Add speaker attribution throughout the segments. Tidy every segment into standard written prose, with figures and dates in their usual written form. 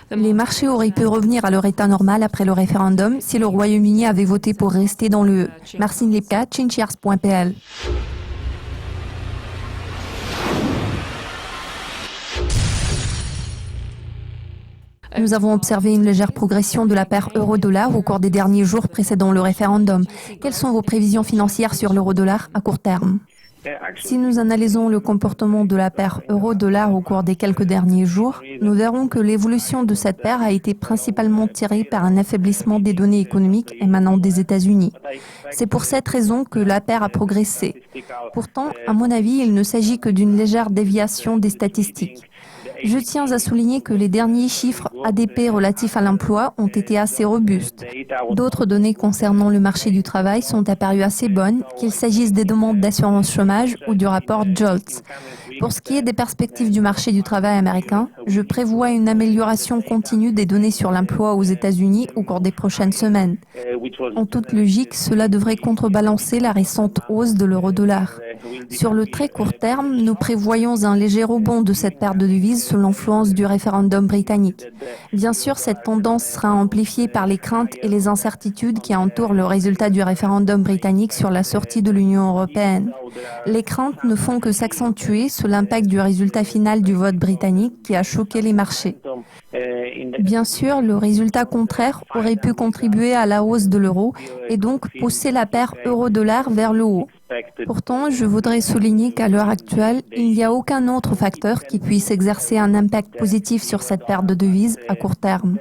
Speaker 1: Les marchés auraient pu revenir à leur état normal après le référendum si le Royaume-Uni avait voté pour rester dans l'UE. Marcine Lipka, Chinchiars.pl. Nous avons observé une légère progression de la paire euro-dollar au cours des derniers jours précédant le référendum. Quelles sont vos prévisions financières sur l'euro-dollar à court terme ? Si nous analysons le comportement de la paire euro-dollar au cours des quelques derniers jours, nous verrons que l'évolution de cette paire a été principalement tirée par un affaiblissement des données économiques émanant des États-Unis. C'est pour cette raison que la paire a progressé. Pourtant, à mon avis, il ne s'agit que d'une légère déviation des statistiques. Je tiens à souligner que les derniers chiffres ADP relatifs à l'emploi ont été assez robustes. D'autres données concernant le marché du travail sont apparues assez bonnes, qu'il s'agisse des demandes d'assurance chômage ou du rapport JOLTS. Pour ce qui est des perspectives du marché du travail américain, je prévois une amélioration continue des données sur l'emploi aux États-Unis au cours des prochaines semaines. En toute logique, cela devrait contrebalancer la récente hausse de l'euro-dollar. Sur le très court terme, nous prévoyons un léger rebond de cette paire de devises sous l'influence du référendum britannique. Bien sûr, cette tendance sera amplifiée par les craintes et les incertitudes qui entourent le résultat du référendum britannique sur la sortie de l'Union européenne. Les craintes ne font que s'accentuer sous l'impact du résultat final du vote britannique qui a choqué les marchés. Bien sûr, le résultat contraire aurait pu contribuer à la hausse de l'euro et donc pousser la paire euro-dollar vers le haut. Pourtant, je voudrais souligner qu'à l'heure actuelle, il n'y a aucun autre facteur qui puisse exercer un impact positif sur cette paire de devises à court terme.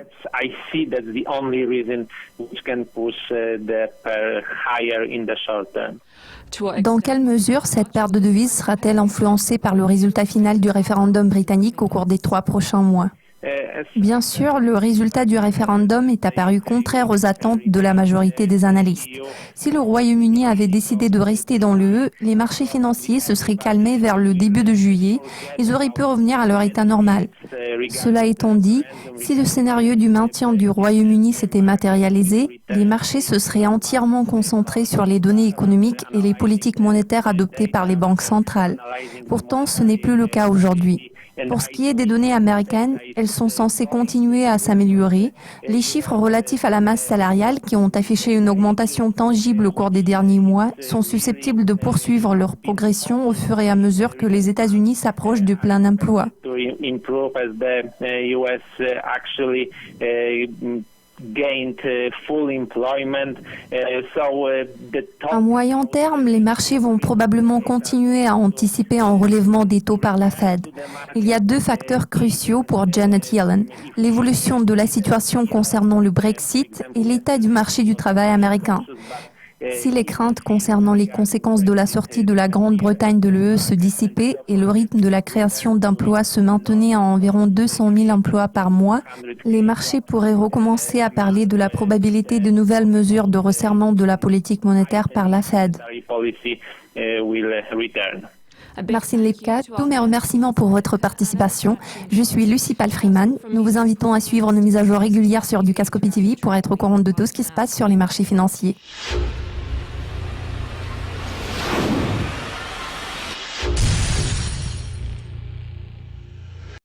Speaker 1: Dans quelle mesure cette paire de devises sera-t-elle influencée par le résultat final du référendum britannique au cours des 3 prochains mois ? Bien sûr, le résultat du référendum est apparu contraire aux attentes de la majorité des analystes. Si le Royaume-Uni avait décidé de rester dans l'UE, les marchés financiers se seraient calmés vers le début de juillet. Ils auraient pu revenir à leur état normal. Cela étant dit, si le scénario du maintien du Royaume-Uni s'était matérialisé, les marchés se seraient entièrement concentrés sur les données économiques et les politiques monétaires adoptées par les banques centrales. Pourtant, ce n'est plus le cas aujourd'hui. Pour ce qui est des données américaines, elles sont censées continuer à s'améliorer. Les chiffres relatifs à la masse salariale, qui ont affiché une augmentation tangible au cours des derniers mois, sont susceptibles de poursuivre leur progression au fur et à mesure que les États-Unis s'approchent du plein emploi. À moyen terme, les marchés vont probablement continuer à anticiper un relèvement des taux par la Fed. Il y a 2 facteurs cruciaux pour Janet Yellen, l'évolution de la situation concernant le Brexit et l'état du marché du travail américain. Si les craintes concernant les conséquences de la sortie de la Grande-Bretagne de l'UE se dissipaient et le rythme de la création d'emplois se maintenait à environ 200 000 emplois par mois, les marchés pourraient recommencer à parler de la probabilité de nouvelles mesures de resserrement de la politique monétaire par la Fed. Marcine Lipka, tous mes remerciements pour votre participation. Je suis Lucie Palfreeman. Nous vous invitons à suivre nos mises à jour régulières sur Dukascopy TV pour être au courant de tout ce qui se passe sur les marchés financiers.